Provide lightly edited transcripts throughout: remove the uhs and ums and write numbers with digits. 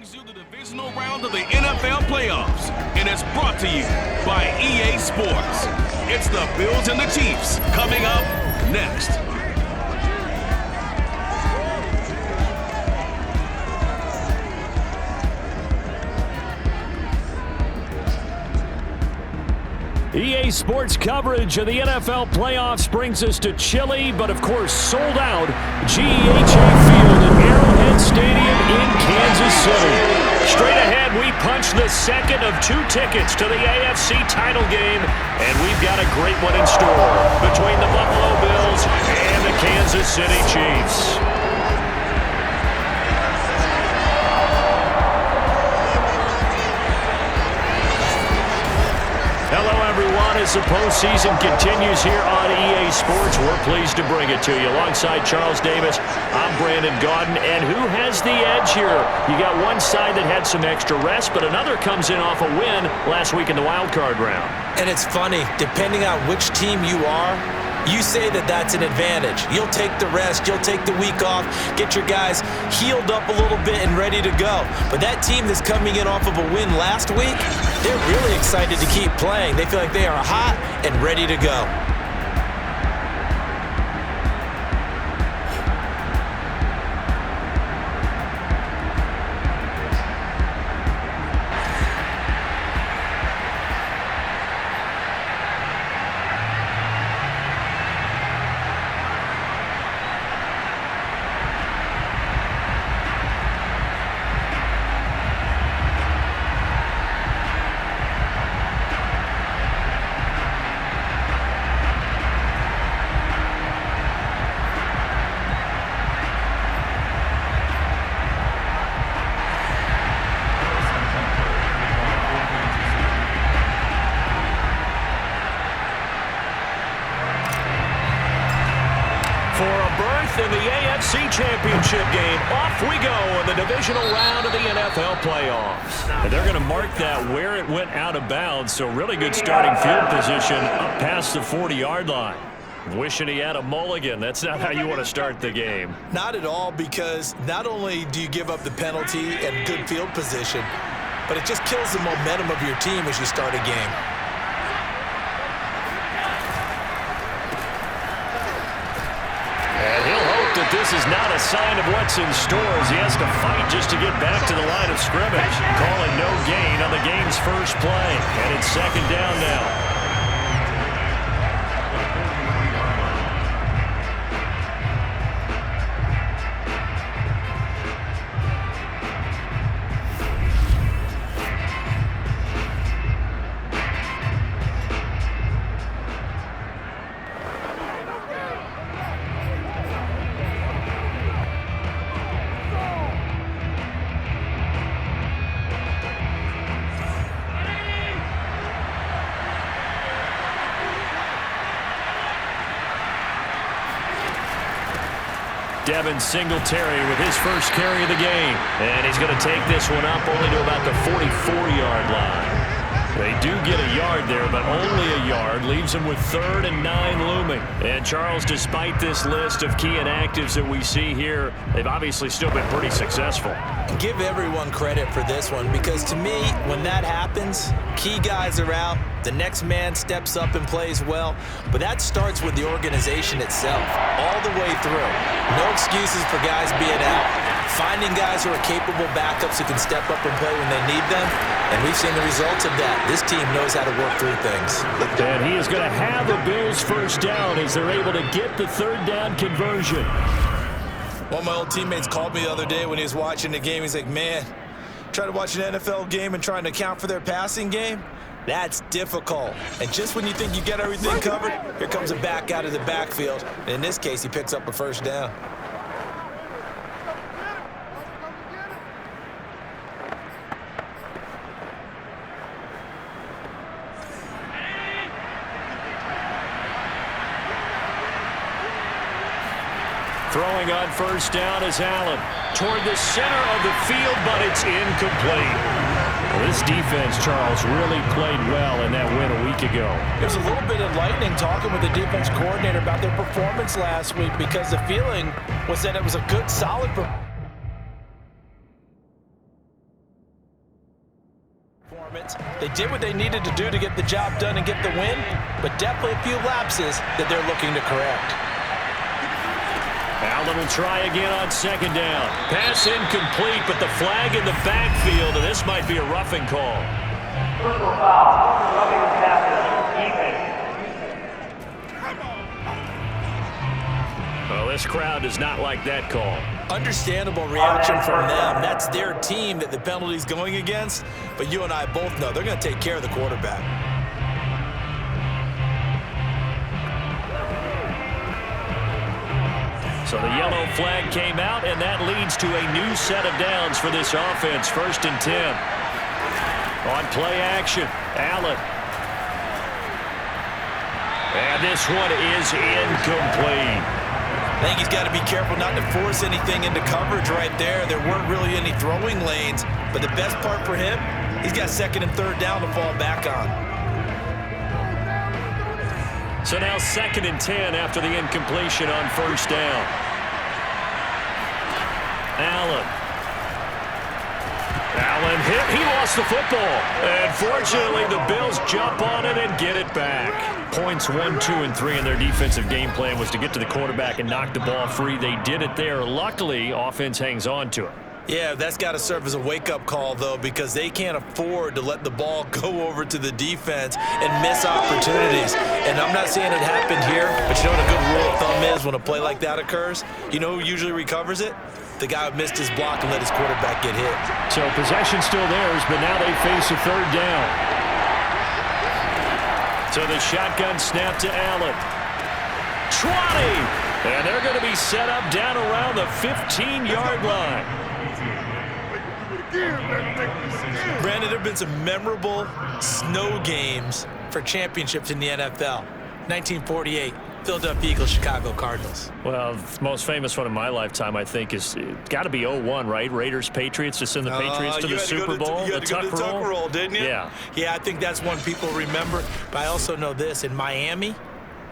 brings you the divisional round of the NFL playoffs, and it's brought to you by EA Sports. It's the Bills and the Chiefs coming up next. EA Sports coverage of the NFL playoffs brings us to chilly, but of course sold out GEHA Field at Arrowhead Stadium in Kansas City. Straight ahead, we punch the second of two tickets to the AFC title game, and we've got a great one in store between the Buffalo Bills and the Kansas City Chiefs. Hello, everyone. As the postseason continues here on EA Sports, we're pleased to bring it to you. Alongside Charles Davis, I'm Brandon Gaudin. And who has the edge here? You got one side that had some extra rest, but another comes in off a win last week in the wild card round. And it's funny, depending on which team you are, you say that that's an advantage. You'll take the rest, you'll take the week off, get your guys healed up a little bit and ready to go. But that team that's coming in off of a win last week, they're really excited to keep playing. They feel like they are hot and ready to go. In the AFC Championship game, off we go in the divisional round of the NFL playoffs. And they're going to mark that where it went out of bounds, so really good starting field position up past the 40-yard line. Wishing he had a mulligan. That's not how you want to start the game. Not at all, because not only do you give up the penalty and good field position, but it just kills the momentum of your team as you start a game. This is not a sign of what's in store as he has to fight just to get back to the line of scrimmage. Calling no gain on the game's first play. And it's second down now. Devin Singletary with his first carry of the game. And he's going to take this one up only to about the 44-yard line. They do get a yard there, but only a yard. Leaves them with 3rd and 9 looming. And Charles, despite this list of key inactives that we see here, they've obviously still been pretty successful. Give everyone credit for this one, because to me, when that happens, key guys are out, the next man steps up and plays well, but that starts with the organization itself, all the way through. No excuses for guys being out. Finding guys who are capable backups who can step up and play when they need them, and we've seen the results of that. This team knows how to work through things. And he is going to have the Bills first down as they're able to get the 3rd down conversion. One of my old teammates called me the other day when he was watching the game. He's like, man, try to watch an NFL game and trying to account for their passing game? That's difficult. And just when you think you get everything covered, here comes a back out of the backfield. And in this case, he picks up a first down. Throwing on first down is Allen. Toward the center of the field, but it's incomplete. Well, this defense, Charles, really played well in that win a week ago. It was a little bit enlightening talking with the defense coordinator about their performance last week, because the feeling was that it was a good, solid performance. They did what they needed to do to get the job done and get the win, but definitely a few lapses that they're looking to correct. Allen will try again on second down. Pass incomplete, but the flag in the backfield, and this might be a roughing call. Personal foul, roughing the passer, defense. Well, this crowd does not like that call. Understandable reaction from them. That's their team that the penalty's going against, but you and I both know they're going to take care of the quarterback. So the yellow flag came out, and that leads to a new set of downs for this offense. 1st and 10. On play action, Allen. And this one is incomplete. I think he's got to be careful not to force anything into coverage right there. There weren't really any throwing lanes, but the best part for him, he's got 2nd and 3rd down to fall back on. So now 2nd and 10 after the incompletion on 1st down. Allen hit. He lost the football. And fortunately, the Bills jump on it and get it back. Points 1, 2, and 3 in their defensive game plan was to get to the quarterback and knock the ball free. They did it there. Luckily, offense hangs on to it. Yeah, that's got to serve as a wake-up call, though, because they can't afford to let the ball go over to the defense and miss opportunities. And I'm not saying it happened here, but you know what a good rule of thumb is when a play like that occurs? You know who usually recovers it? The guy who missed his block and let his quarterback get hit. So possession still theirs, but now they face a 3rd down. So the shotgun snap to Allen. Trotty! And they're going to be set up down around the 15-yard line. Brandon, there have been some memorable snow games for championships in the NFL. 1948, Philadelphia Eagles, Chicago Cardinals. Well, the most famous one in my lifetime, I think, is got to be 01, right? Raiders, Patriots, to send the Patriots to the Super Bowl. You had to go to the Tuck roll, didn't you? Yeah. Yeah, I think that's one people remember. But I also know this. In Miami,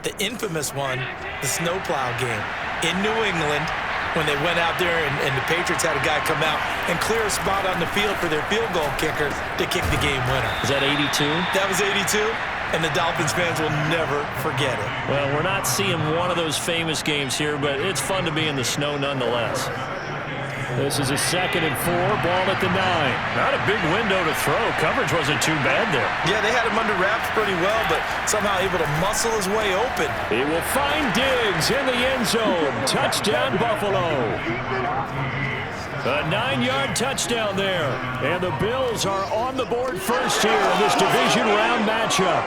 the infamous one, the snowplow game in New England, when they went out there and the Patriots had a guy come out and clear a spot on the field for their field goal kicker to kick the game winner. Is that 82? That was 82, and the Dolphins fans will never forget it. Well, we're not seeing one of those famous games here, but it's fun to be in the snow nonetheless. This is a 2nd and 4, ball at the 9. Not a big window to throw. Coverage wasn't too bad there. Yeah, they had him under wraps pretty well, but somehow able to muscle his way open. He will find Diggs in the end zone. Touchdown, Buffalo. A 9-yard touchdown there. And the Bills are on the board first here in this division round matchup.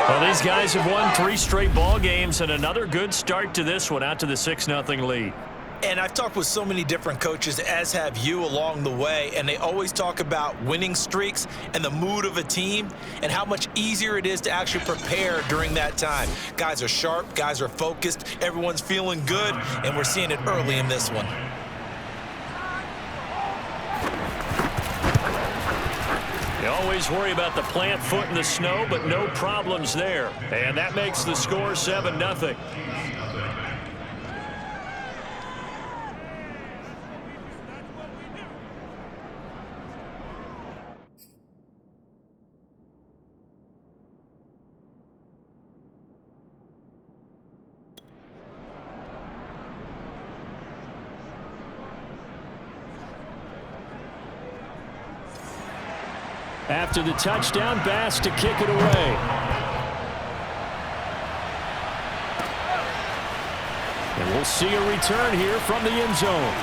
Well, these guys have won 3 straight ball games and another good start to this one out to the 6-0 lead. And I've talked with so many different coaches, as have you along the way, and they always talk about winning streaks and the mood of a team and how much easier it is to actually prepare during that time. Guys are sharp, guys are focused, everyone's feeling good, and we're seeing it early in this one. You always worry about the plant foot in the snow, but no problems there. And that makes the score 7-0. After the touchdown, Bass to kick it away. And we'll see a return here from the end zone.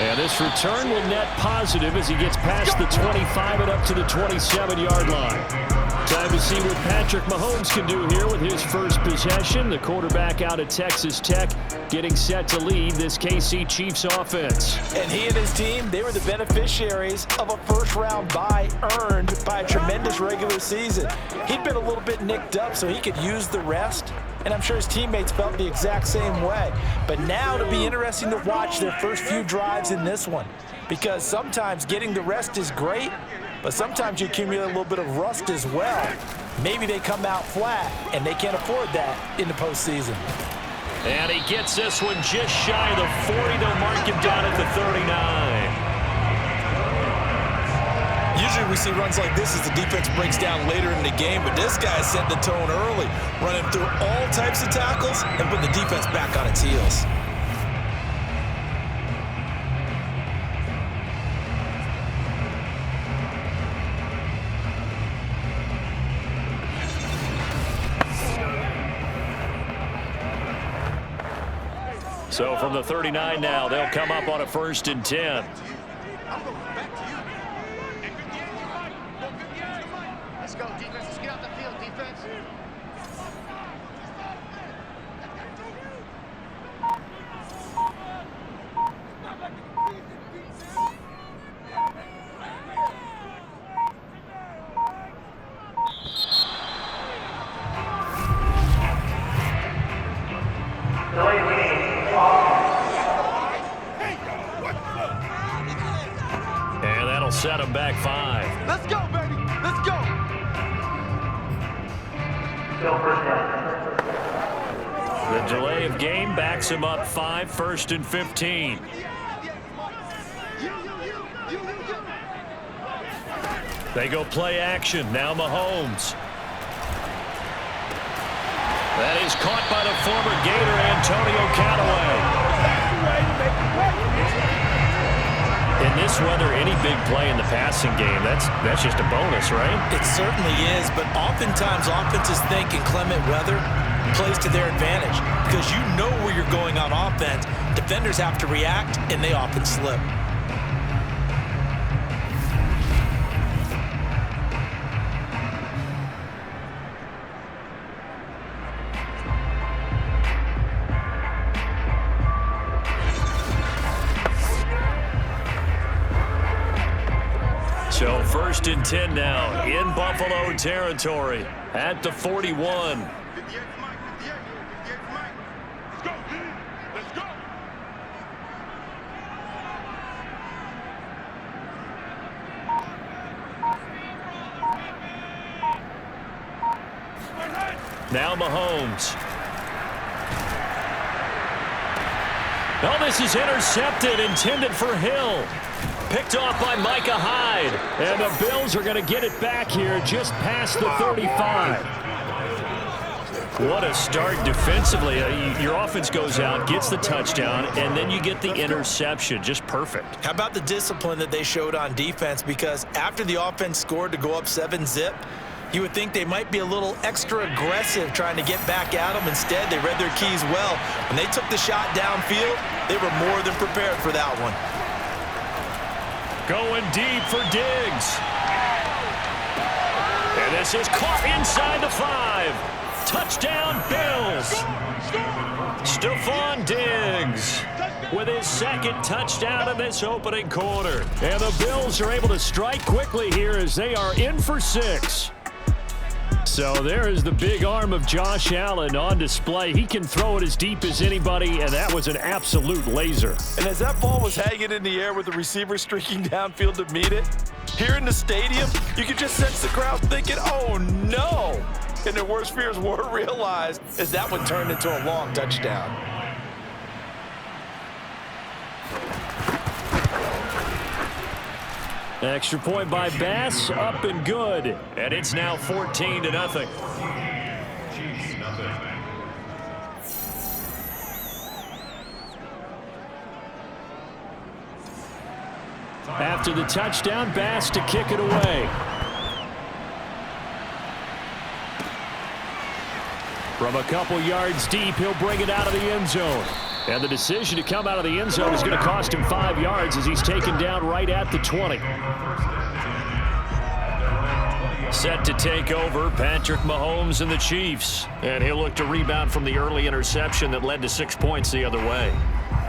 And this return will net positive as he gets past the 25 and up to the 27-yard line. Time to see what Patrick Mahomes can do here with his first possession. The quarterback out of Texas Tech getting set to lead this KC Chiefs offense. And he and his team, they were the beneficiaries of a first-round bye earned by a tremendous regular season. He'd been a little bit nicked up, so he could use the rest. And I'm sure his teammates felt the exact same way. But now it'll be interesting to watch their first few drives in this one, because sometimes getting the rest is great, but sometimes you accumulate a little bit of rust as well. Maybe they come out flat, and they can't afford that in the postseason. And he gets this one just shy of the 40. They'll mark him down at the 39. Usually we see runs like this as the defense breaks down later in the game, but this guy set the tone early, running through all types of tackles and putting the defense back on its heels. So from the 39 now, they'll come up on a 1st and 10. Let's go, defense. Let's get out the field, defense. And that'll set him back 5. Let's go, baby. Let's go. Still first down. The delay of game backs him up 5, 1st and 15. They go play action. Now Mahomes. That is caught by the former Gator, Antonio Callaway. In this weather, any big play in the passing game, that's just a bonus, right? It certainly is, but oftentimes offenses think inclement weather plays to their advantage because you know where you're going on offense. Defenders have to react, and they often slip. So 1st and 10 now in Buffalo territory at the 41. Now Mahomes. Oh, this is intercepted, intended for Hill. Picked off by Micah Hyde. And the Bills are going to get it back here just past the 35. What a start defensively. Your offense goes out, gets the touchdown, and then you get the interception. Just perfect. How about the discipline that they showed on defense? Because after the offense scored to go up 7-zip, you would think they might be a little extra aggressive trying to get back at them. Instead, they read their keys well. When they took the shot downfield, they were more than prepared for that one. Going deep for Diggs. And this is caught inside the 5. Touchdown, Bills. Stephon Diggs with his 2nd touchdown in this opening quarter. And the Bills are able to strike quickly here as they are in for 6. So there is the big arm of Josh Allen on display. He can throw it as deep as anybody, and that was an absolute laser. And as that ball was hanging in the air with the receiver streaking downfield to meet it, here in the stadium, you could just sense the crowd thinking, oh, no. And their worst fears were realized as that one turned into a long touchdown. Extra point by Bass, up and good. And it's now 14-0. After the touchdown, Bass to kick it away. From a couple yards deep, he'll bring it out of the end zone. And the decision to come out of the end zone is going to cost him 5 yards as he's taken down right at the 20. Set to take over, Patrick Mahomes and the Chiefs. And he'll look to rebound from the early interception that led to 6 points the other way.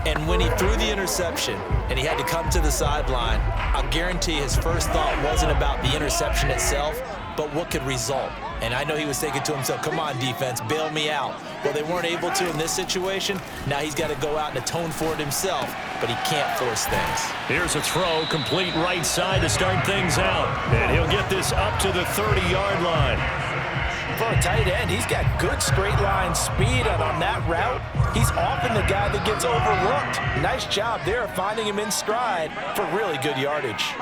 And when he threw the interception and he had to come to the sideline, I'll guarantee his first thought wasn't about the interception itself, but what could result. And I know he was thinking to himself, come on, defense, bail me out. Well, they weren't able to in this situation. Now he's got to go out and atone for it himself, but he can't force things. Here's a throw, complete right side to start things out. And he'll get this up to the 30-yard line. for a tight end, he's got good straight line speed, and on that route, he's often the guy that gets overlooked. Nice job there finding him in stride for really good yardage.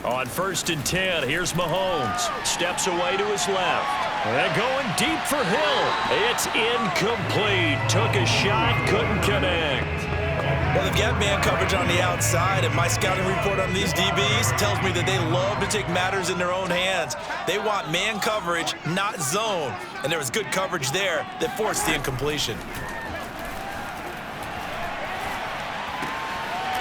On 1st and 10, here's Mahomes. Steps away to his left. And going deep for Hill. It's incomplete. Took a shot, couldn't connect. Well, they've got man coverage on the outside, and my scouting report on these DBs tells me that they love to take matters in their own hands. They want man coverage, not zone. And there was good coverage there that forced the incompletion.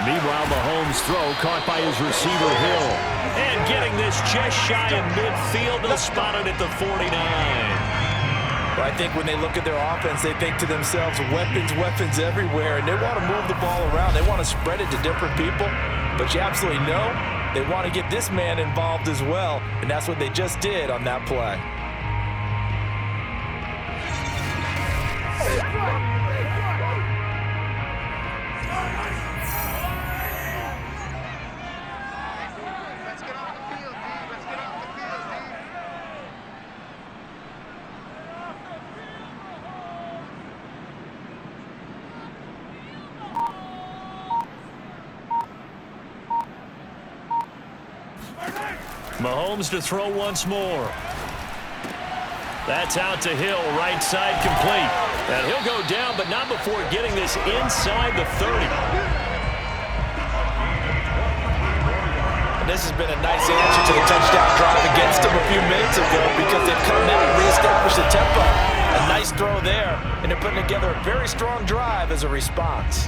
Meanwhile, Mahomes' throw caught by his receiver, Hill. And getting this just shy of midfield, they'll spot it at the 49. But I think when they look at their offense, they think to themselves, weapons, weapons everywhere, and they want to move the ball around. They want to spread it to different people, but you absolutely know they want to get this man involved as well, and that's what they just did on that play. Mahomes to throw once more. That's out to Hill, right side complete. And he'll go down, but not before getting this inside the 30. And this has been a nice answer to the touchdown drive against them a few minutes ago because they've come out and reestablished the tempo. A nice throw there, and they're putting together a very strong drive as a response.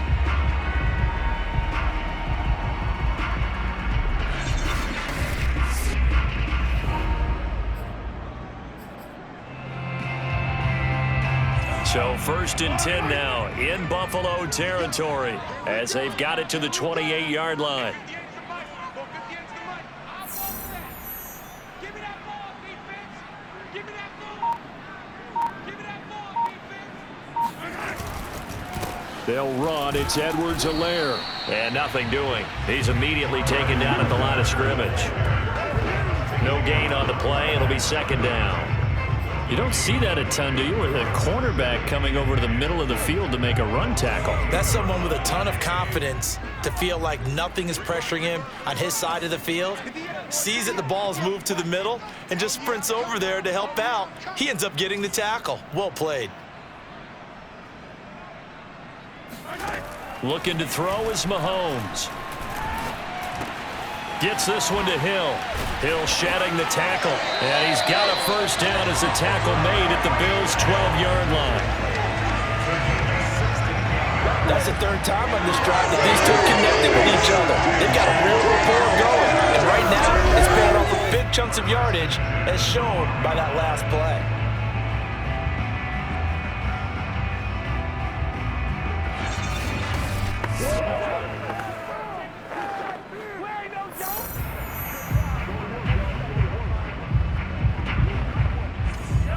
So 1st and 10 now in Buffalo territory as they've got it to the 28-yard line. They'll run. It's Edwards-Helaire. And nothing doing. He's immediately taken down at the line of scrimmage. No gain on the play. It'll be 2nd down. You don't see that a ton, do you? With a cornerback coming over to the middle of the field to make a run tackle. That's someone with a ton of confidence to feel like nothing is pressuring him on his side of the field. Sees that the ball is moved to the middle and just sprints over there to help out. He ends up getting the tackle. Well played. Looking to throw is Mahomes. Gets this one to Hill. Hill shedding the tackle. And he's got a 1st down as the tackle made at the Bills' 12-yard line. That's the 3rd time on this drive that these two are connected with each other. They've got a real rapport going. And right now, it's paying off with big chunks of yardage as shown by that last play.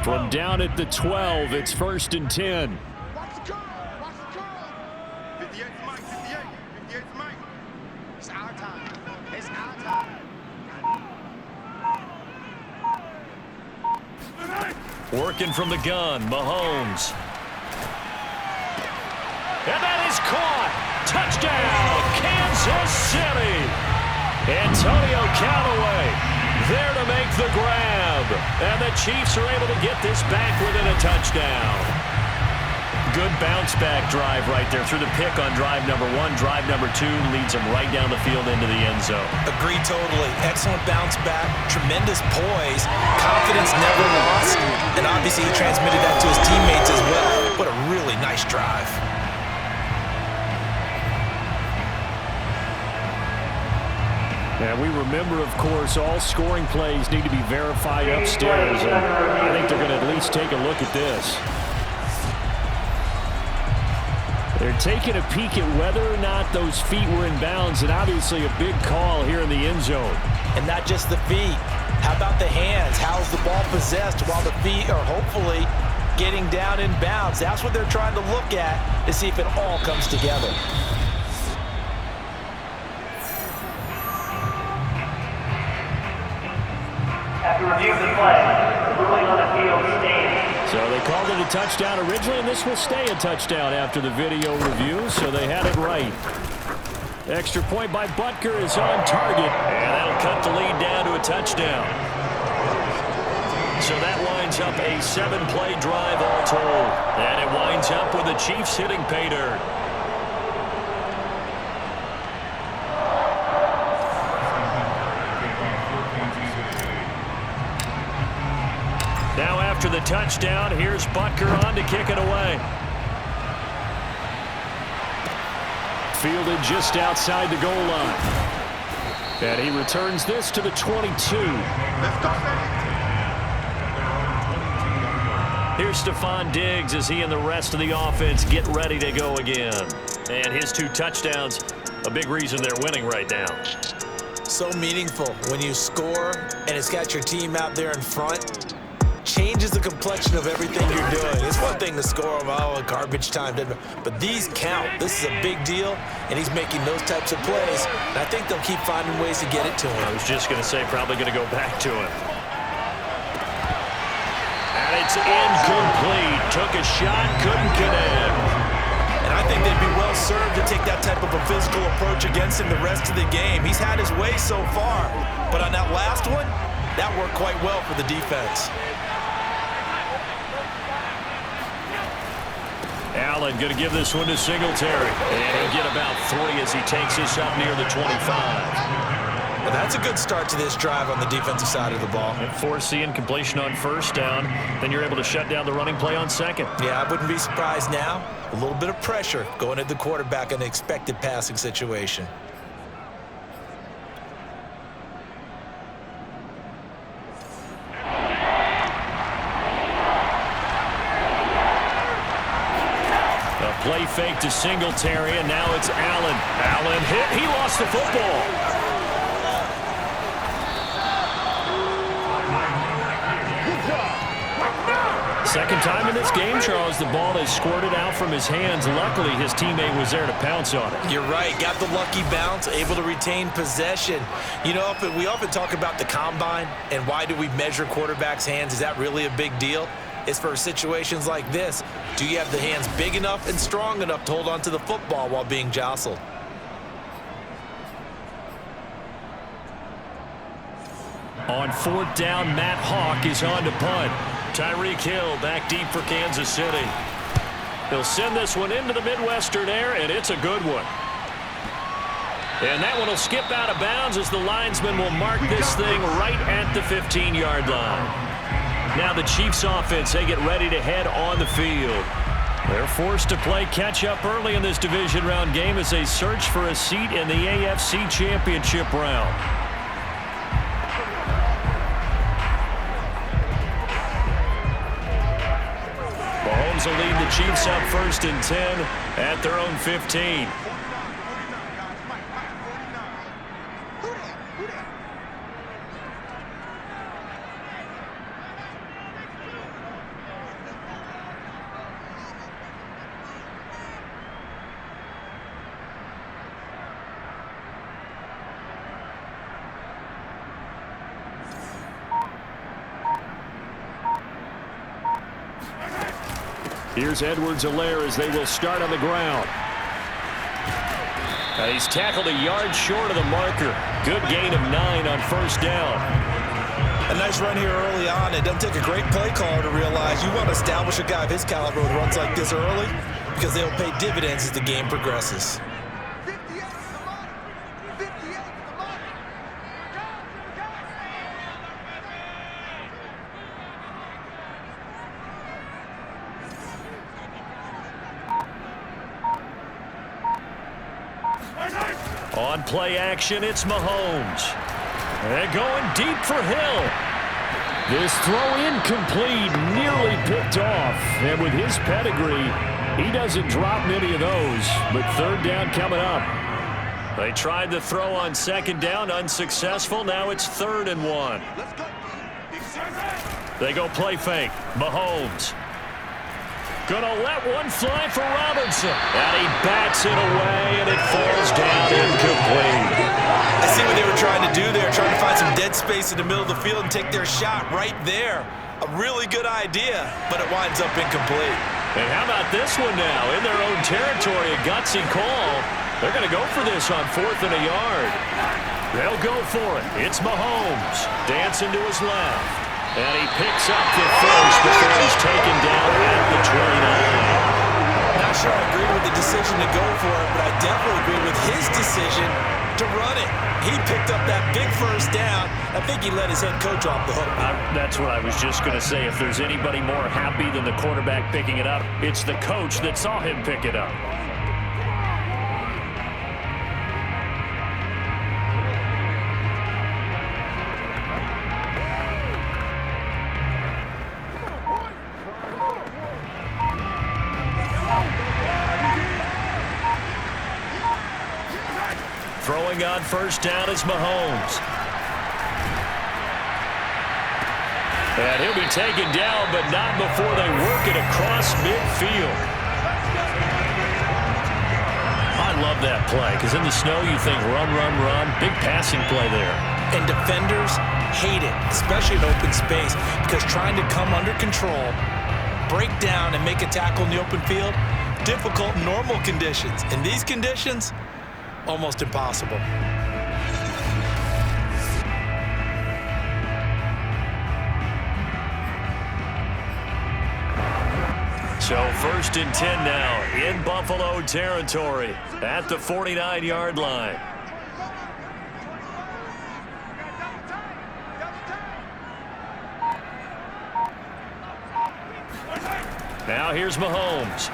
From down at the 12, it's 1st and 10. Watch the curl. Watch the curl. 58 Mike. 58. 58 Mike. It's our time. It's our time. Working from the gun, Mahomes. And that is caught. Touchdown, Kansas City. Antonio Callaway there to make the grab. And the Chiefs are able to get this back within a touchdown. Good bounce-back drive right there through the pick on drive number 1. Drive number 2 leads them right down the field into the end zone. Agree totally. Excellent bounce back. Tremendous poise. Confidence never lost. And obviously he transmitted that to his teammates as well. What a really nice drive. And we remember, of course, all scoring plays need to be verified upstairs. And I think they're going to at least take a look at this. They're taking a peek at whether or not those feet were in bounds, and obviously a big call here in the end zone. And not just the feet. How about the hands? How's the ball possessed while the feet are hopefully getting down in bounds. That's what they're trying to look at to see if it all comes together. After review of the play, the ruling on the field stands. So they called it a touchdown originally, and this will stay a touchdown after the video review, so they had it right. Extra point by Butker is on target, and that'll cut the lead down to a touchdown. So that winds up a 7-play drive all told, and it winds up with the Chiefs hitting pay dirt. Now after the touchdown, here's Butker on to kick it away. Fielded just outside the goal line. And he returns this to the 22. Here's Stephon Diggs as he and the rest of the offense get ready to go again. And his 2 touchdowns, a big reason they're winning right now. So meaningful when you score and it's got your team out there in front. Changes the complexion of everything you're doing. It's one thing to score them, garbage time, but these count. This is a big deal, and he's making those types of plays, and I think they'll keep finding ways to get it to him. I was just going to say, probably going to go back to him. And it's incomplete. Took a shot, couldn't connect. And I think they'd be well served to take that type of a physical approach against him the rest of the game. He's had his way so far, but on that last one, that worked quite well for the defense. Allen going to give this one to Singletary. And he'll get about 3 as he takes this up near the 25. Well, that's a good start to this drive on the defensive side of the ball. And force the incompletion on first down. Then you're able to shut down the running play on second. Yeah, I wouldn't be surprised now. A little bit of pressure going at the quarterback in an expected passing situation. Play fake to Singletary, and now it's Allen. Allen hit. He lost the football. Second time in this game, Charles, the ball has squirted out from his hands. Luckily, his teammate was there to pounce on it. You're right. Got the lucky bounce, able to retain possession. You know, we often talk about the combine and why do we measure quarterbacks' hands. Is that really a big deal? It's for situations like this. Do you have the hands big enough and strong enough to hold on to the football while being jostled? On 4th down, Matt Hawk is on to punt. Tyreek Hill back deep for Kansas City. He'll send this one into the Midwestern air, and it's a good one. And that one will skip out of bounds as the linesman will mark this thing right at the 15-yard line. Now the Chiefs offense, they get ready to head on the field. They're forced to play catch-up early in this division round game as they search for a seat in the AFC Championship round. Mahomes will lead the Chiefs up 1st and 10 at their own 15. Here's Edwards-Helaire as they will start on the ground. And he's tackled a yard short of the marker. Good gain of 9 on 1st down. A nice run here early on. It doesn't take a great play caller to realize you want to establish a guy of his caliber with runs like this early because they'll pay dividends as the game progresses. On play action, it's Mahomes. They're going deep for Hill. This throw incomplete, nearly picked off. And with his pedigree, he doesn't drop many of those. But 3rd down coming up. They tried the throw on 2nd down, unsuccessful. Now it's 3rd and 1. They go play fake. Mahomes. Gonna let one fly for Robinson. And he bats it away, and it falls down incomplete. I see what they were trying to do there, trying to find some dead space in the middle of the field and take their shot right there. A really good idea, but it winds up incomplete. And how about this one now? In their own territory, a gutsy call. They're going to go for this on 4th and a yard. They'll go for it. It's Mahomes dancing to his left. And he picks up the first before he's taken down at the 29. Not sure I agree with the decision to go for it, but I definitely agree with his decision to run it. He picked up that big first down. I think he let his head coach off the hook. That's what I was just going to say. If there's anybody more happy than the quarterback picking it up, it's the coach that saw him pick it up. Throwing on first down is Mahomes. And he'll be taken down, but not before they work it across midfield. I love that play, because in the snow you think run, run, run. Big passing play there. And defenders hate it, especially in open space, because trying to come under control, break down, and make a tackle in the open field, difficult in normal conditions. In these conditions, almost impossible. So 1st and 10 now in Buffalo territory at the 49-yard line. Now here's Mahomes.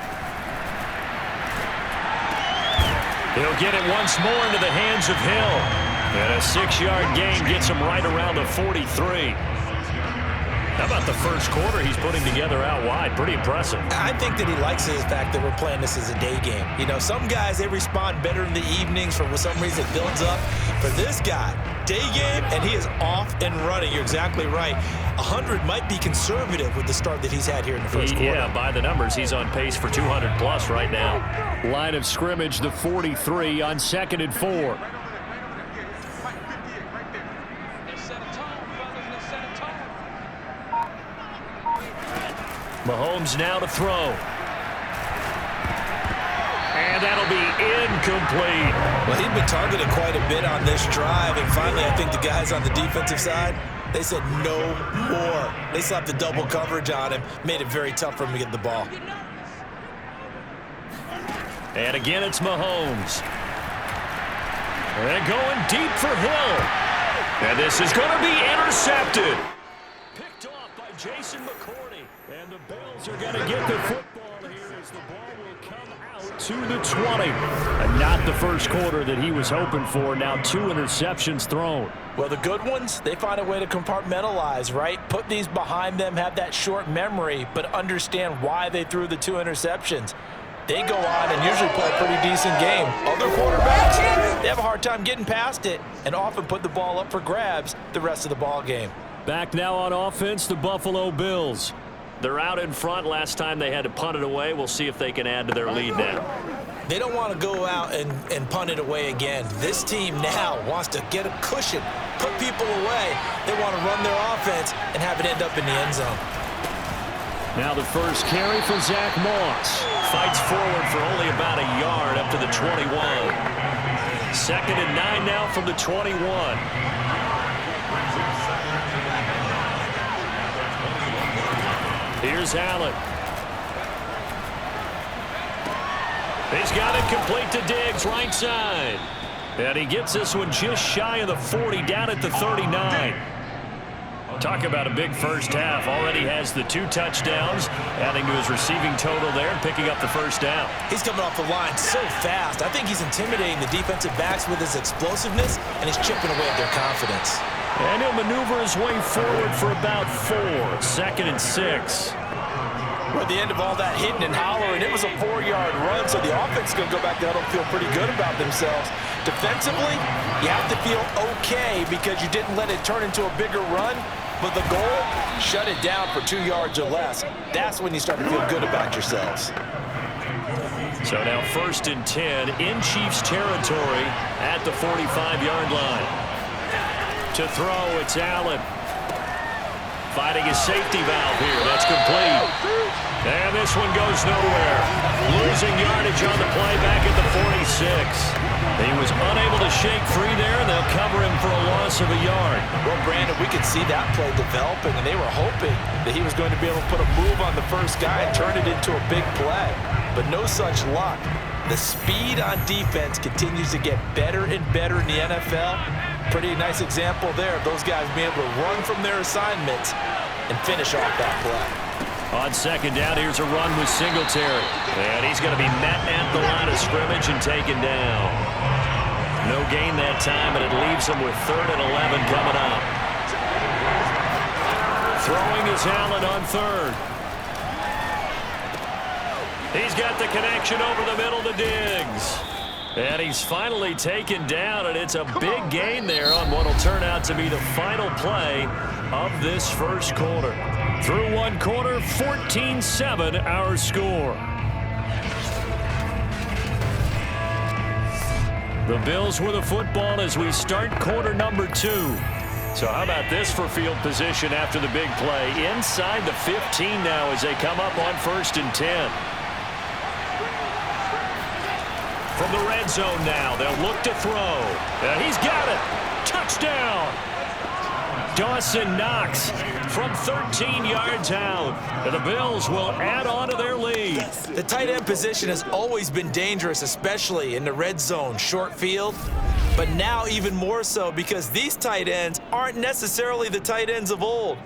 He'll get it once more into the hands of Hill. And a 6-yard gain gets him right around the 43. How about the first quarter he's putting together out wide? Pretty impressive. I think that he likes the fact that we're playing this as a day game. You know, some guys, they respond better in the evenings. For some reason, it builds up. For this guy, day game, and he is off and running. You're exactly right. 100 might be conservative with the start that he's had here in the first quarter. Yeah, by the numbers, he's on pace for 200-plus right now. Line of scrimmage, the 43 on 2nd and 4. Mahomes now to throw. And that'll be incomplete. Well, he'd been targeted quite a bit on this drive, and finally I think the guys on the defensive side, they said no more. They slapped the double coverage on him, made it very tough for him to get the ball. And again, it's Mahomes. And going deep for Hill. And this is going to be intercepted. Picked off by Jason McCourty. And the Bills are going to get the football here as the ball will come out to the 20. And not the first quarter that he was hoping for. Now 2 interceptions thrown. Well, the good ones, they find a way to compartmentalize, right? Put these behind them, have that short memory, but understand why they threw the 2 interceptions. They go on and usually play a pretty decent game. Other quarterbacks, they have a hard time getting past it and often put the ball up for grabs the rest of the ball game. Back now on offense, the Buffalo Bills. They're out in front. Last time they had to punt it away. We'll see if they can add to their lead now. They don't want to go out and punt it away again. This team now wants to get a cushion, put people away. They want to run their offense and have it end up in the end zone. Now the first carry for Zach Moss. Fights forward for only about a yard up to the 21. 2nd and 9 now from the 21. Here's Allen. He's got it complete to Diggs, right side. And he gets this one just shy of the 40, down at the 39. Talk about a big first half. Already has the 2 touchdowns, adding to his receiving total there and picking up the first down. He's coming off the line so fast. I think he's intimidating the defensive backs with his explosiveness, and he's chipping away at their confidence. And he'll maneuver his way forward for about 4. 2nd and 6. We're at the end of all that hitting and hollering. It was a 4-yard run, so the offense is going to go back down and feel pretty good about themselves. Defensively, you have to feel okay because you didn't let it turn into a bigger run. But the goal, shut it down for 2 yards or less. That's when you start to feel good about yourselves. So now 1st and 10 in Chiefs territory at the 45-yard line. To throw, it's Allen. Fighting his safety valve here. That's complete. And this one goes nowhere. Losing yardage on the play back at the 46. He was unable to shake free there, and they'll cover him for a loss of a yard. Well, Brandon, we could see that play developing, and they were hoping that he was going to be able to put a move on the first guy and turn it into a big play. But no such luck. The speed on defense continues to get better and better in the NFL. Pretty nice example there of those guys being able to run from their assignments and finish off that play. On 2nd down, here's a run with Singletary. And he's going to be met at the line of scrimmage and taken down. No gain that time, and it leaves him with 3rd and 11 coming up. Throwing is Allen on 3rd. He's got the connection over the middle to Diggs. And he's finally taken down, and it's a big gain there on what will turn out to be the final play of this first quarter. Through one quarter, 14-7 our score. The Bills with the football as we start quarter number 2. So how about this for field position after the big play? Inside the 15 now as they come up on 1st and 10. From the red zone now, they'll look to throw. And he's got it. Touchdown. Dawson Knox from 13 yards out. And the Bills will add on to their lead. The tight end position has always been dangerous, especially in the red zone, short field. But now even more so because these tight ends aren't necessarily the tight ends of old.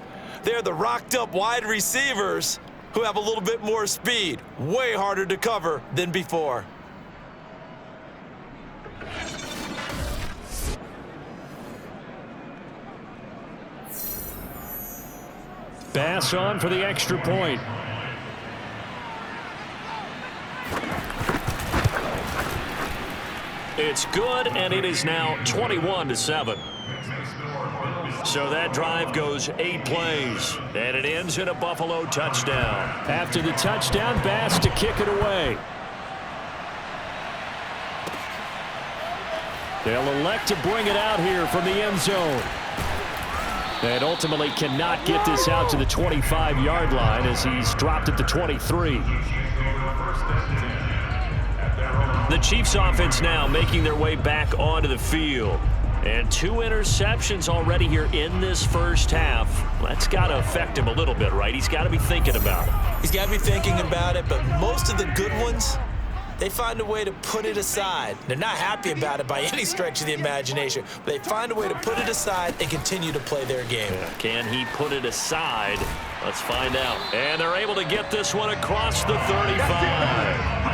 They're the rocked-up wide receivers who have a little bit more speed. Way harder to cover than before. Pass on for the extra point. It's good, and it is now 21-7. So that drive goes 8 plays, and it ends in a Buffalo touchdown. After the touchdown, Bass to kick it away. They'll elect to bring it out here from the end zone. And ultimately cannot get this out to the 25-yard line as he's dropped at the 23. The Chiefs offense now making their way back onto the field. And 2 interceptions already here in this first half. That's got to affect him a little bit, right? He's got to be thinking about it. He's got to be thinking about it, but most of the good ones, they find a way to put it aside. They're not happy about it by any stretch of the imagination, but they find a way to put it aside and continue to play their game. Can he put it aside? Let's find out. And they're able to get this one across the 35.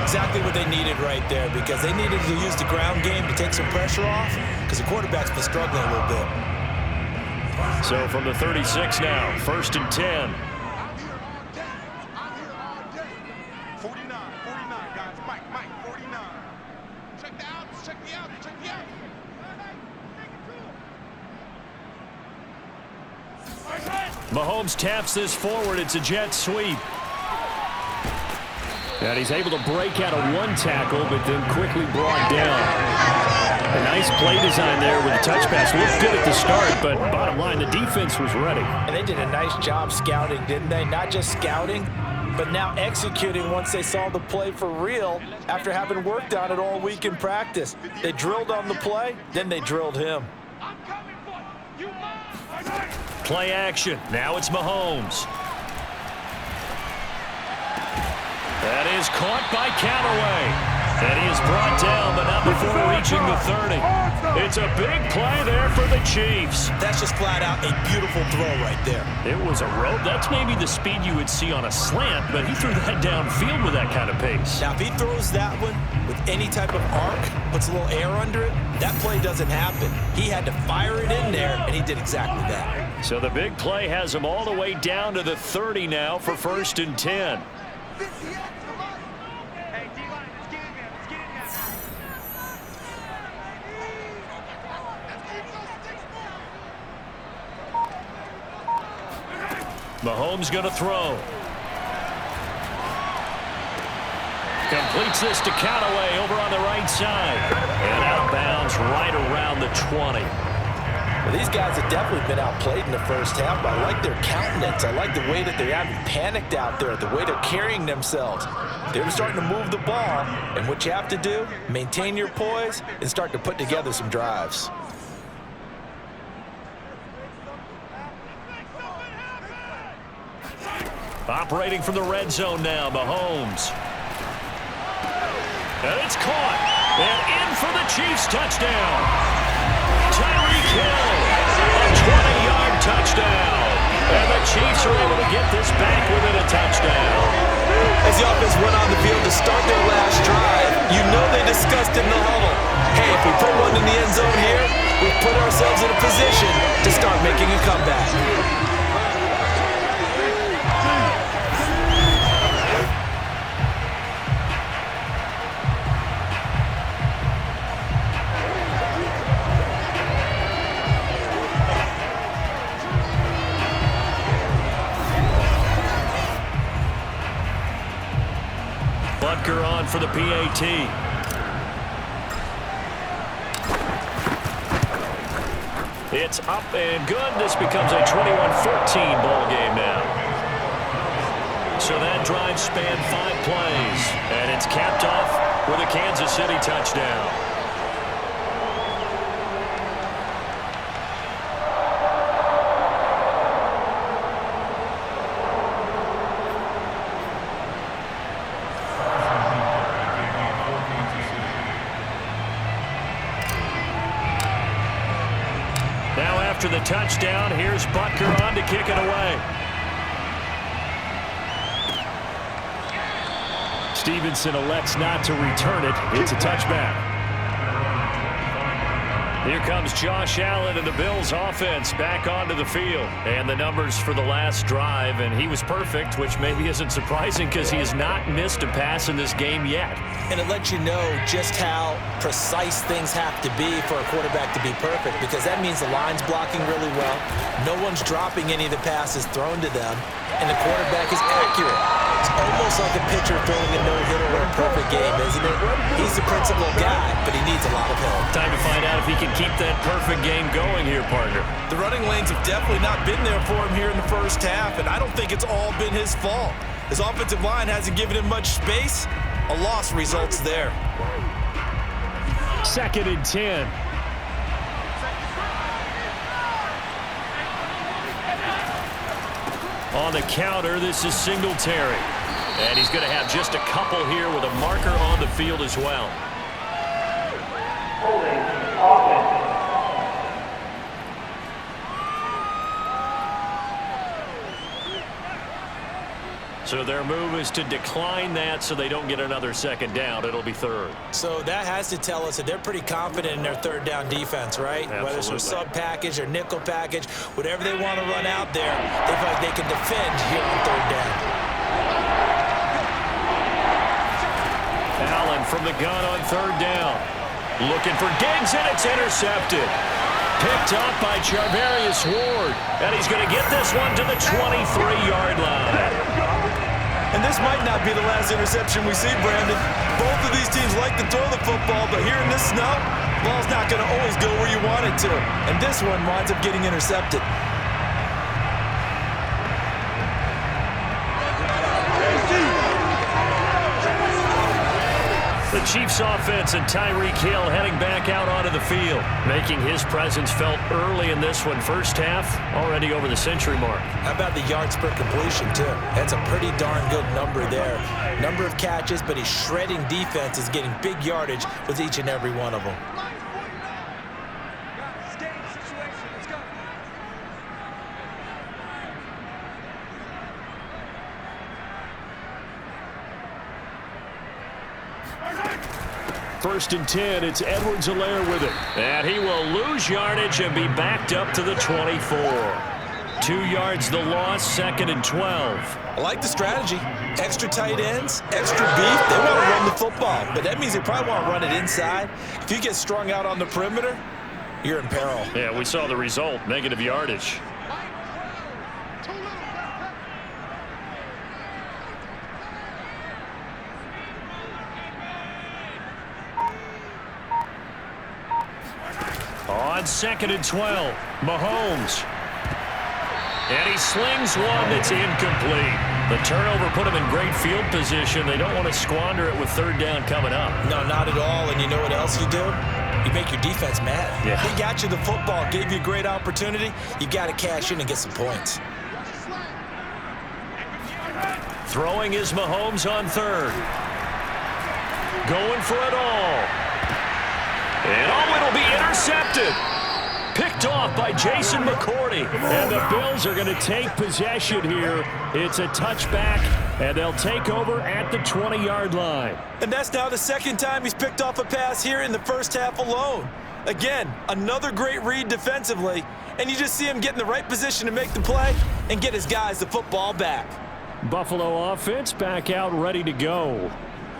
Exactly what they needed right there, because they needed to use the ground game to take some pressure off, because the quarterback's been struggling a little bit. So from the 36 now, 1st and 10. 49, guys. Mike, 49. Check the outs, check the outs, check the outs. Mahomes taps this forward. It's a jet sweep. And he's able to break out of one tackle, but then quickly brought down. A nice play design there with a touch pass. Looked good at the start, but bottom line, the defense was ready. And they did a nice job scouting, didn't they? Not just scouting, but now executing once they saw the play for real after having worked on it all week in practice. They drilled on the play, then they drilled him. Play action. Now it's Mahomes. That is caught by Callaway. And he is brought down, but not before reaching the 30. It's a big play there for the Chiefs. That's just flat out a beautiful throw right there. It was a rope. That's maybe the speed you would see on a slant, but he threw that downfield with that kind of pace. Now, if he throws that one with any type of arc, puts a little air under it, that play doesn't happen. He had to fire it in there, and he did exactly that. So the big play has him all the way down to the 30 now for 1st and 10. Mahomes going to throw. Completes this to Callaway over on the right side. And out of bounds right around the 20. Well, these guys have definitely been outplayed in the first half, but I like their countenance. I like the way that they haven't panicked out there, the way they're carrying themselves. They're starting to move the ball, and what you have to do, maintain your poise and start to put together some drives. Operating from the red zone now, Mahomes. And it's caught. And in for the Chiefs touchdown. Tyreek Hill, a 20-yard touchdown. And the Chiefs are able to get this back within a touchdown. As the offense went on the field to start their last drive, you know they discussed in the huddle, hey, if we put one in the end zone here, we put ourselves in a position to start making a comeback. Butker on for the PAT. It's up and good. This becomes a 21-14 ball game now. So that drive spanned 5 plays, and it's capped off with a Kansas City touchdown. After the touchdown, here's Butker on to kick it away. Stevenson elects not to return it. It's a touchback. Here comes Josh Allen and the Bills offense back onto the field. And the numbers for the last drive, and he was perfect, which maybe isn't surprising because he has not missed a pass in this game yet. And it lets you know just how precise things have to be for a quarterback to be perfect, because that means the line's blocking really well. No one's dropping any of the passes thrown to them, and the quarterback is accurate. It's almost like a pitcher throwing a no-hitter or a perfect game, isn't it? He's the principal guy, but he needs a lot of help. Time to find out if he can keep that perfect game going here, partner. The running lanes have definitely not been there for him here in the first half, and I don't think it's all been his fault. His offensive line hasn't given him much space. A loss results there. 2nd and 10. On the counter, this is Singletary. And he's going to have just a couple here with a marker on the field as well. Holding offense. So their move is to decline that so they don't get another 2nd down. It'll be 3rd. So that has to tell us that they're pretty confident in their 3rd down defense, right? Absolutely. Whether it's a sub package or nickel package, whatever they want to run out there, they feel like they can defend here on 3rd down. Allen from the gun on 3rd down. Looking for Diggs, and it's intercepted. Picked up by Charvarius Ward. And he's going to get this one to the 23-yard line. And this might not be the last interception we see, Brandon. Both of these teams like to throw the football, but here in this snow, the ball's not going to always go where you want it to. And this one winds up getting intercepted. The Chiefs offense and Tyreek Hill heading back out onto the field, making his presence felt early in this one. First half, already over the century mark. How about the yards per completion, too? That's a pretty darn good number there. Number of catches, but he's shredding defense, is getting big yardage with each and every one of them. First and 10, it's Edwards-Helaire with it. And he will lose yardage and be backed up to the 24. 2 yards the loss, 2nd and 12. I like the strategy. Extra tight ends, extra beef. They want to run the football, but that means they probably want to run it inside. If you get strung out on the perimeter, you're in peril. Yeah, we saw the result, negative yardage. On 2nd and 12, Mahomes. And he slings one that's incomplete. The turnover put him in great field position. They don't want to squander it with 3rd down coming up. No, not at all. And you know what else you do? You make your defense mad. Yeah. He got you the football, gave you a great opportunity. You got to cash in and get some points. Throwing is Mahomes on 3rd. Going for it all. And it'll be intercepted. Picked off by Jason McCourty. And the Bills are going to take possession here. It's a touchback, and they'll take over at the 20-yard line. And that's now the 2nd time he's picked off a pass here in the first half alone. Again, another great read defensively, and you just see him get in the right position to make the play and get his guys the football back. Buffalo offense back out ready to go.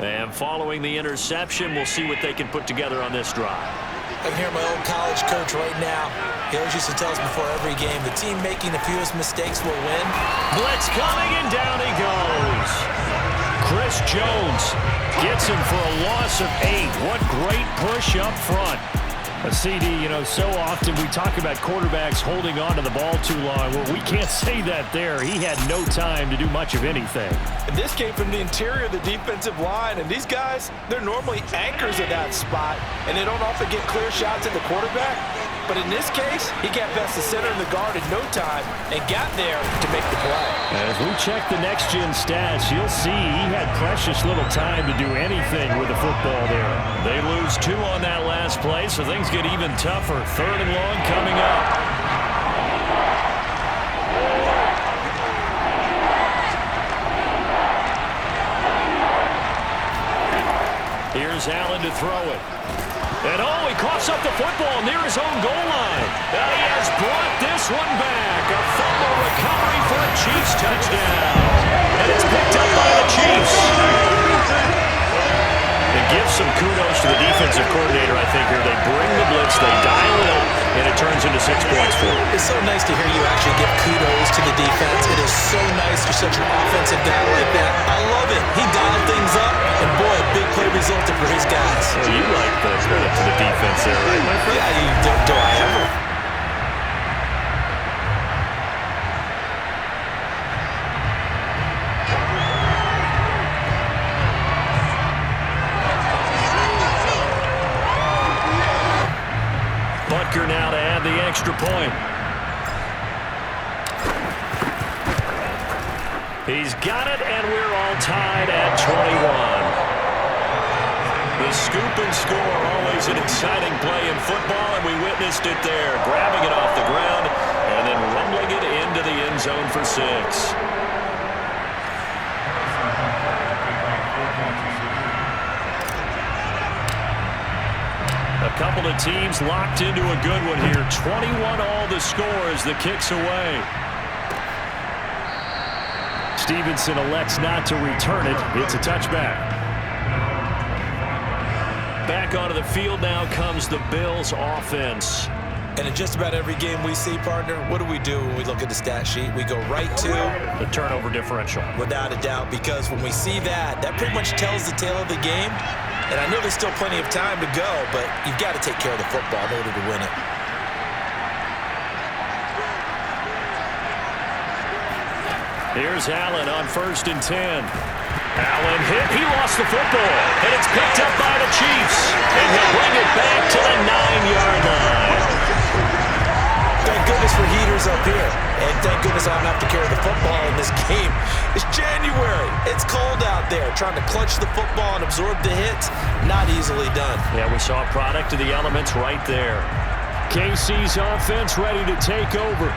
And following the interception, we'll see what they can put together on this drive. I can hear my old college coach right now. He always used to tell us before every game, the team making the fewest mistakes will win. Blitz coming, and down he goes. Chris Jones gets him for a loss of 8. What great push up front. A CD, so often we talk about quarterbacks holding on to the ball too long. Well, we can't say that there. He had no time to do much of anything. And this came from the interior of the defensive line, and these guys, they're normally anchors at that spot, and they don't often get clear shots at the quarterback. But in this case, he got past the center of the guard in no time and got there to make the play. As we check the next-gen stats, you'll see he had precious little time to do anything with the football there. They lose 2 on that last play, so things get even tougher. 3rd and long coming up. Here's Allen to throw it. And he coughs up the football near his own goal line. Now he has brought this one back. A fumble recovery for a Chiefs touchdown. And it's picked up by the Chiefs. It gives some kudos to the defensive coordinator, I think, here. They bring the blitz, they dial it up, and it turns into 6 points for them. It's so nice to hear you actually give kudos to the defense. It is so nice you're such an offensive guy like that. I love it. He dialed things up, and boy, a big play resulted for his guys. Well, you like the credit to the defense there, right, my friend? Yeah, do I ever? Butker now to add the extra point. He's got it, and we're all tied at 21. The scoop and score, always an exciting play in football, and we witnessed it there, grabbing it off the ground and then rumbling it into the end zone for 6. A couple of teams locked into a good one here. 21 all the score as the kick's away. Stevenson elects not to return it. It's a touchback. Back onto the field now comes the Bills offense. And in just about every game we see, partner, what do we do when we look at the stat sheet? We go right to the turnover differential. Without a doubt, because when we see that, that pretty much tells the tale of the game. And I know there's still plenty of time to go, but you've got to take care of the football in order to win it. Here's Allen on 1st and 10. Allen hit. He lost the football, and it's picked up by the Chiefs. And he'll bring it back to the 9-yard line. Thank goodness for heaters up here. And thank goodness I don't have to carry the football in this game. It's January. It's cold out there. Trying to clutch the football and absorb the hits, not easily done. Yeah, we saw a product of the elements right there. KC's offense ready to take over.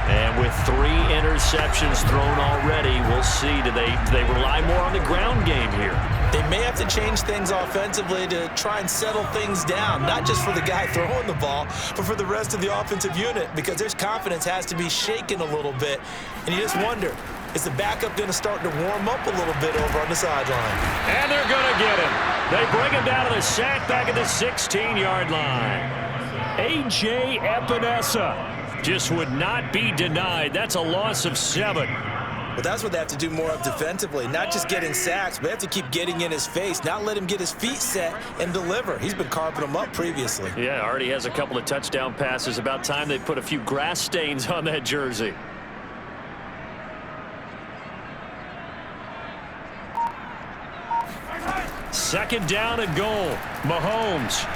And with 3 interceptions thrown already, we'll see. Do they rely more on the ground game here? They may have to change things offensively to try and settle things down, not just for the guy throwing the ball, but for the rest of the offensive unit, because their confidence has to be shaken a little bit. And you just wonder, is the backup going to start to warm up a little bit over on the sideline? And they're going to get him. They bring him down to the sack back at the 16-yard line. A.J. Epinesa just would not be denied. That's a loss of 7. Well, that's what they have to do more of defensively. Not just getting sacks, but they have to keep getting in his face, not let him get his feet set and deliver. He's been carving them up previously. Yeah, already has a couple of touchdown passes. About time they put a few grass stains on that jersey. Second down and goal. Mahomes.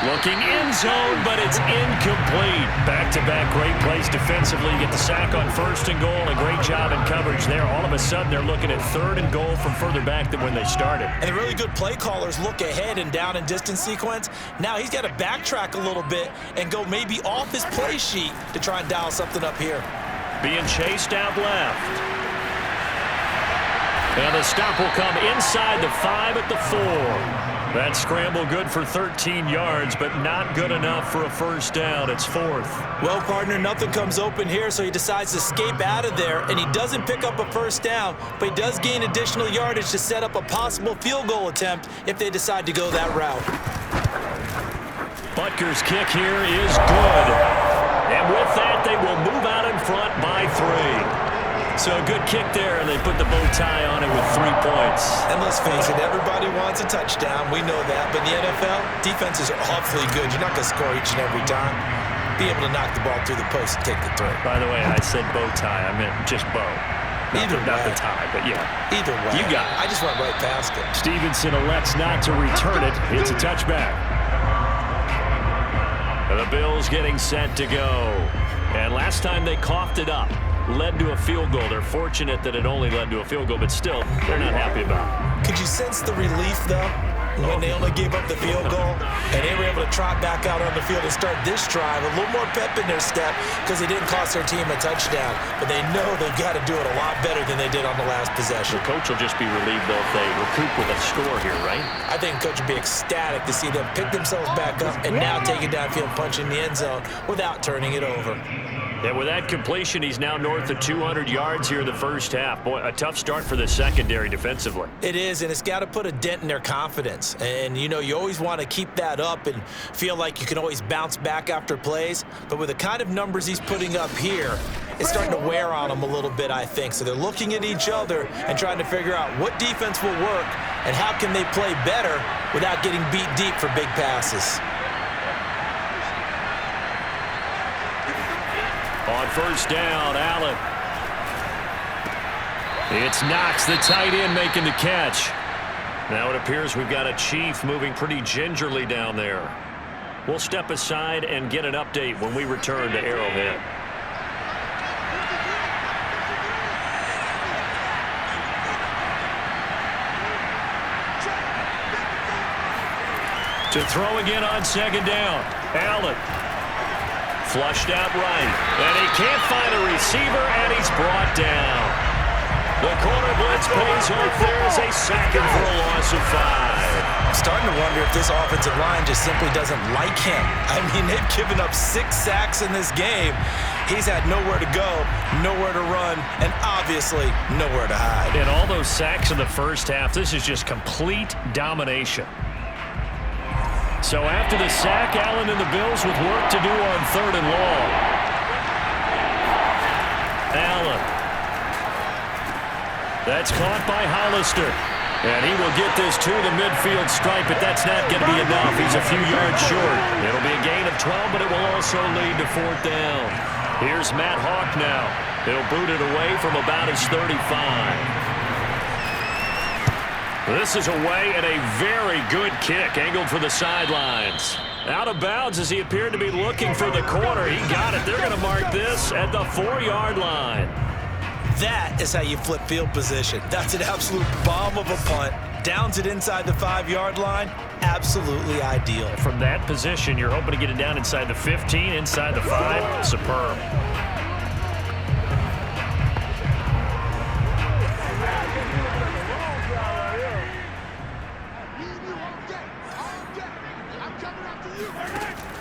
Looking end zone, but it's incomplete. Back-to-back great plays defensively. You get the sack on first and goal, and a great job in coverage there. All of a sudden, they're looking at third and goal from further back than when they started. And the really good play callers look ahead and down and distance sequence. Now he's got to backtrack a little bit and go maybe off his play sheet to try and dial something up here. Being chased out left. And the stop will come inside the 5 at the 4. That scramble good for 13 yards, but not good enough for a first down. It's 4th. Well, partner, nothing comes open here, so he decides to escape out of there, and he doesn't pick up a first down, but he does gain additional yardage to set up a possible field goal attempt if they decide to go that route. Butker's kick here is good. And with that, they will move out in front by 3. So a good kick there, and they put the bow tie on it with 3 points. And let's face it, everybody wants a touchdown. We know that. But in the NFL, defenses are awfully good. You're not going to score each and every time. Be able to knock the ball through the post and take the throw. By the way, I said bow tie. I meant just bow. Not the tie, but yeah. Either way. You got it. I just went right past it. Stevenson elects not to return it. It's a touchback. The Bills getting set to go. And last time they coughed it up. Led to a field goal. They're fortunate that it only led to a field goal, but still, they're not happy about it. Could you sense the relief, though, when they only gave up the field goal and they were able to trot back out on the field and start this drive? A little more pep in their step because they didn't cost their team a touchdown, but they know they've got to do it a lot better than they did on the last possession. The coach will just be relieved, though, if they recoup with a score here, right? I think the coach would be ecstatic to see them pick themselves back up and now take it downfield, punch in the end zone without turning it over. And with that completion, he's now north of 200 yards here in the first half. Boy, a tough start for the secondary defensively. It is, and it's got to put a dent in their confidence. And, you know, you always want to keep that up and feel like you can always bounce back after plays. But with the kind of numbers he's putting up here, it's starting to wear on them a little bit, I think. So they're looking at each other and trying to figure out what defense will work and how can they play better without getting beat deep for big passes. On first down, Allen. It's Knox, the tight end, making the catch. Now it appears we've got a Chief moving pretty gingerly down there. We'll step aside and get an update when we return to Arrowhead. To throw again on second down, Allen. Flushed out right, and he can't find a receiver, and he's brought down. The corner blitz pays off. There is a sack for a loss of 5. I'm starting to wonder if this offensive line just simply doesn't like him. I mean, they've given up 6 sacks in this game. He's had nowhere to go, nowhere to run, and obviously nowhere to hide. And all those sacks in the first half, this is just complete domination. So after the sack, Allen and the Bills with work to do on third and long. Allen. That's caught by Hollister. And he will get this to the midfield stripe, but that's not going to be enough. He's a few yards short. It'll be a gain of 12, but it will also lead to 4th down. Here's Matt Hawk now. He'll boot it away from about his 35. This is away and a very good kick, angled for the sidelines. Out of bounds as he appeared to be looking for the corner. He got it. They're going to mark this at the 4-yard line. That is how you flip field position. That's an absolute bomb of a punt. Downs it inside the 5-yard line. Absolutely ideal. From that position, you're hoping to get it down inside the 15, inside the 5. Superb.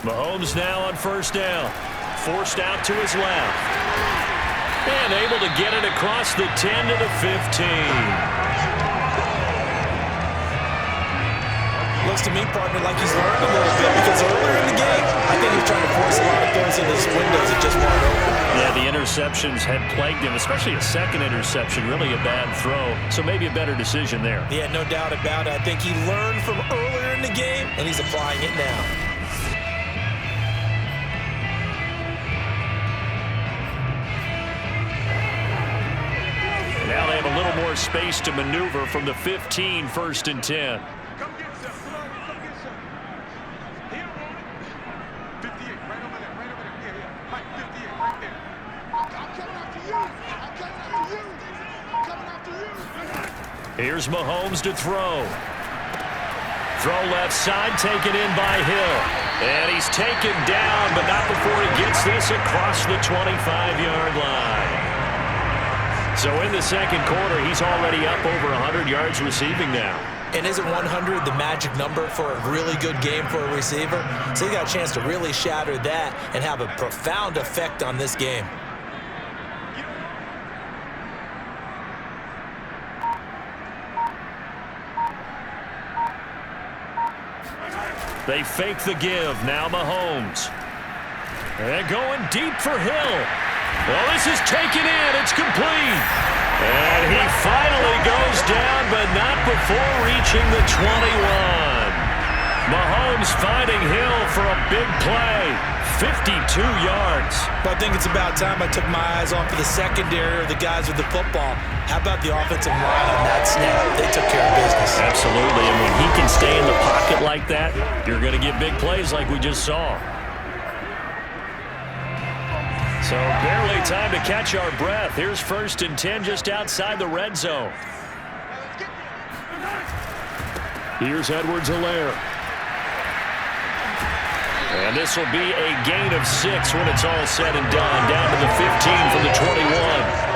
Mahomes now on first down. Forced out to his left. And able to get it across the 10 to the 15. Looks to me, partner, like he's learned a little bit because earlier in the game, I think he was trying to force a lot of throws into his windows that just weren't open. Yeah, the interceptions had plagued him, especially a second interception, really a bad throw. So maybe a better decision there. Yeah, no doubt about it. I think he learned from earlier in the game, and he's applying it now. Now they have a little more space to maneuver from the 15, 1st and 10. Come get some. Come get some. Here, on it. 58, right over there. Right over there. Here. Mike, 58, right there. I'm coming after you. I'm coming after you. I'm coming after you. Here's Mahomes to throw. Throw left side, taken in by Hill. And he's taken down, but not before he gets this across the 25-yard line. So in the second quarter, he's already up over 100 yards receiving now. And isn't 100 the magic number for a really good game for a receiver? So he got a chance to really shatter that and have a profound effect on this game. They fake the give. Now Mahomes. And going deep for Hill. Well, this is taken in. It's complete. And he finally goes down, but not before reaching the 21. Mahomes finding Hill for a big play. 52 yards. But I think it's about time I took my eyes off of the secondary or the guys with the football. How about the offensive line on that snap? They took care of business. Absolutely, and when he can stay in the pocket like that, you're going to get big plays like we just saw. So barely time to catch our breath. Here's 1st and 10 just outside the red zone. Here's Edwards-Helaire. And this will be a gain of 6 when it's all said and done. Down to the 15 from the 21.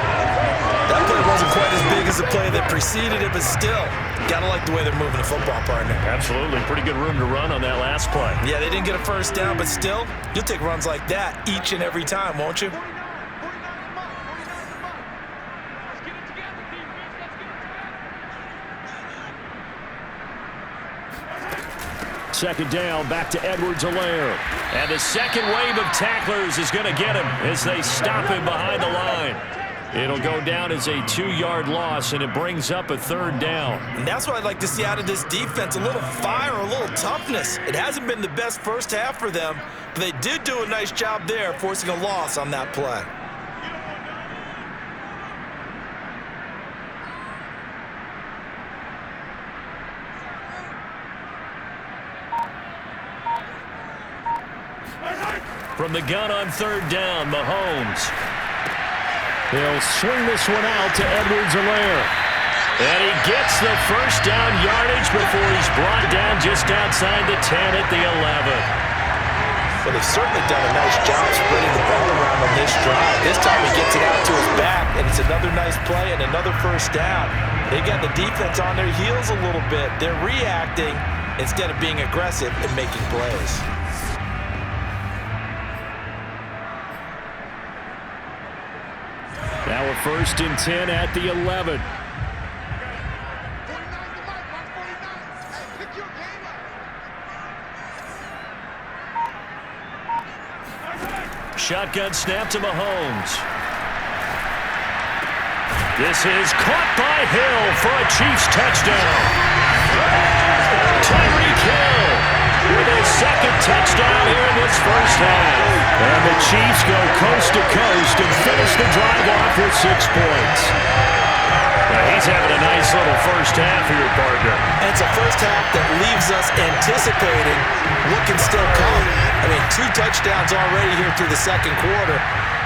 That play wasn't quite as big as the play that preceded it, but still, gotta like the way they're moving the football, partner. Absolutely. Pretty good room to run on that last play. Yeah, they didn't get a first down, but still, you'll take runs like that each and every time, won't you? Second down, back to Edwards-Helaire. And the second wave of tacklers is going to get him as they stop him behind the line. It'll go down as a 2-yard loss, and it brings up a 3rd down. And that's what I'd like to see out of this defense, a little fire, a little toughness. It hasn't been the best first half for them, but they did do a nice job there, forcing a loss on that play. From the gun on 3rd down, Mahomes. He'll swing this one out to Edwards-Helaire. And he gets the first down yardage before he's brought down just outside the 10 at the 11. Well, they've certainly done a nice job spreading the ball around on this drive. This time he gets it out to his back, and it's another nice play and another first down. They got the defense on their heels a little bit. They're reacting instead of being aggressive and making plays. Now a 1st and 10 at the 11. Shotgun snap to Mahomes. This is caught by Hill for a Chiefs touchdown. Tyreek Hill with his 2nd touchdown here in this first half. And the Chiefs go coast to coast and finish the drive off with 6 points. Now he's having a nice little first half here, partner. And it's a first half that leaves us anticipating what can still come. I mean, 2 touchdowns already here through the second quarter.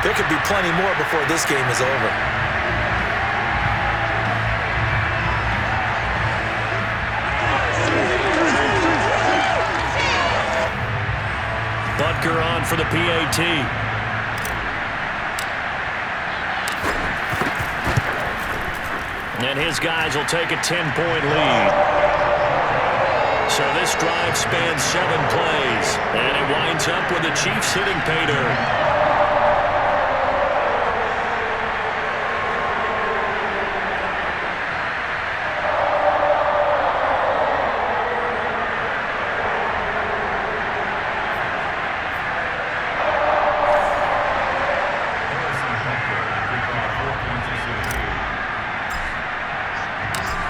There could be plenty more before this game is over. Butker on for the PAT. And his guys will take a 10-point lead. So this drive spans 7 plays. And it winds up with the Chiefs hitting pay dirt.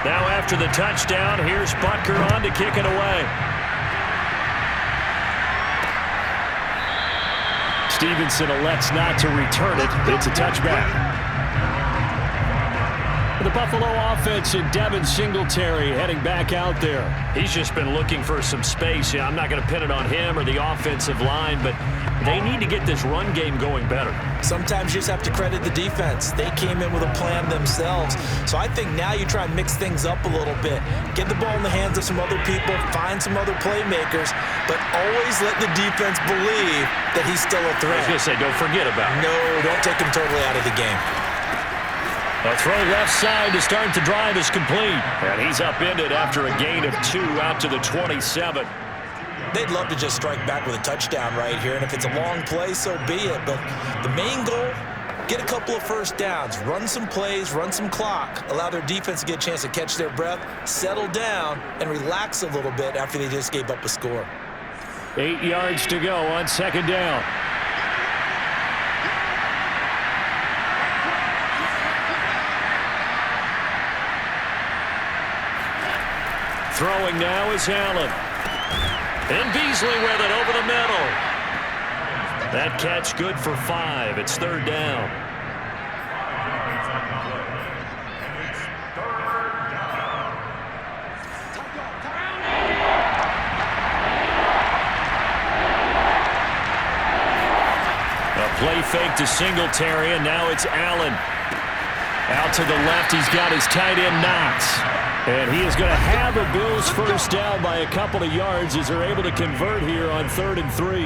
Now after the touchdown, here's Butker on to kick it away. Stevenson elects not to return it. It's a touchback. The Buffalo offense and Devin Singletary heading back out there. He's just been looking for some space. I'm not going to pin it on him or the offensive line, but they need to get this run game going better. Sometimes you just have to credit the defense. They came in with a plan themselves. So I think now you try and mix things up a little bit. Get the ball in the hands of some other people, find some other playmakers, but always let the defense believe that he's still a threat. I was going to say, don't forget about it. No, don't take him totally out of the game. A throw left side to start the drive is complete. And he's upended after a gain of 2 out to the 27. They'd love to just strike back with a touchdown right here, and if it's a long play, so be it. But the main goal, get a couple of first downs, run some plays, run some clock, allow their defense to get a chance to catch their breath, settle down, and relax a little bit after they just gave up a score. 8 yards to go on second down. Throwing now is Allen. And Beasley with it over the middle. That catch good for 5. It's third down. A play fake to Singletary, and now it's Allen. Out to the left, he's got his tight end Knox. And he is going to have a Bills first down by a couple of yards as they're able to convert here on 3rd and 3.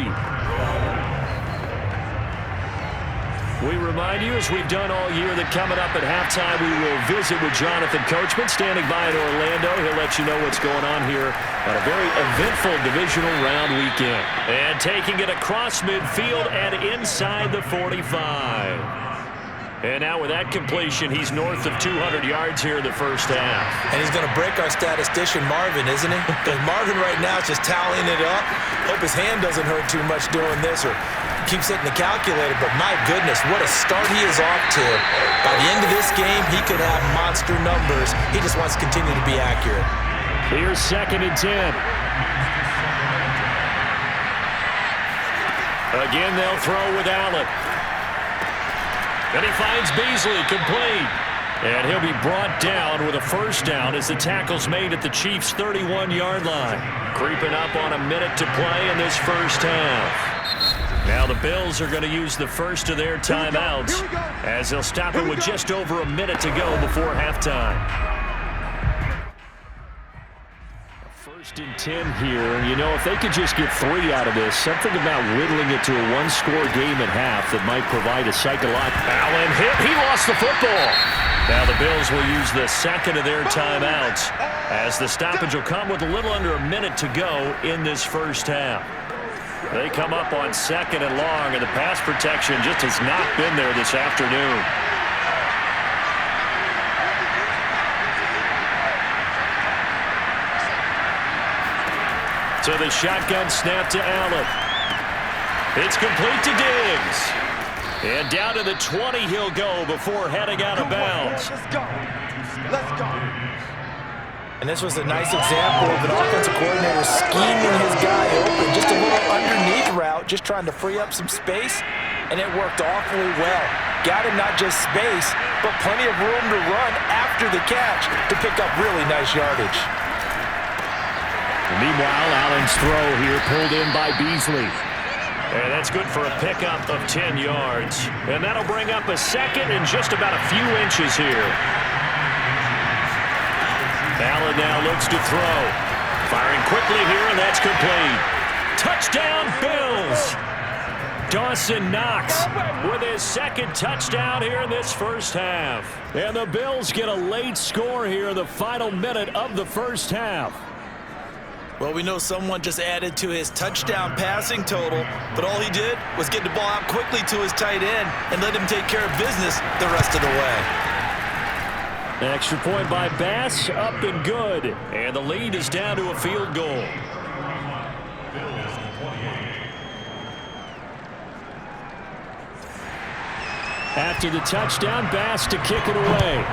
We remind you, as we've done all year, that coming up at halftime, we will visit with Jonathan Coachman, standing by in Orlando. He'll let you know what's going on here on a very eventful divisional round weekend. And taking it across midfield and inside the 45. And now with that completion, he's north of 200 yards here in the first half. And he's going to break our statistician, Marvin, isn't he? Because Marvin right now is just tallying it up. Hope his hand doesn't hurt too much doing this or keeps hitting the calculator. But my goodness, what a start he is off to. By the end of this game, he could have monster numbers. He just wants to continue to be accurate. Here's 2nd and 10. Again, they'll throw with Allen. And he finds Beasley complete. And he'll be brought down with a first down as the tackle's made at the Chiefs' 31-yard line. Creeping up on a minute to play in this first half. Now the Bills are going to use the first of their timeouts as they'll stop it with just over a minute to go before halftime. 1st and 10 here, and you know, if they could just get 3 out of this, something about whittling it to a one-score game at half that might provide a psychological. Allen hit, he lost the football. Now the Bills will use the second of their timeouts as the stoppage will come with a little under a minute to go in this first half. They come up on 2nd and long, and the pass protection just has not been there this afternoon. So the shotgun snap to Allen. It's complete to Diggs. And down to the 20 he'll go before heading out of bounds. Let's go. Let's go. And this was a nice example of an offensive coordinator scheming his guy open. Just a little underneath route, just trying to free up some space, and it worked awfully well. Got him not just space, but plenty of room to run after the catch to pick up really nice yardage. Meanwhile, Allen's throw here pulled in by Beasley. And that's good for a pickup of 10 yards. And that'll bring up a second and just about a few inches here. Allen now looks to throw. Firing quickly here, and that's complete. Touchdown, Bills! Dawson Knox with his second touchdown here in this first half. And the Bills get a late score here in the final minute of the first half. Well, we know someone just added to his touchdown passing total, but all he did was get the ball out quickly to his tight end and let him take care of business the rest of the way. An extra point by Bass, up and good. And the lead is down to a field goal. After the touchdown, Bass to kick it away.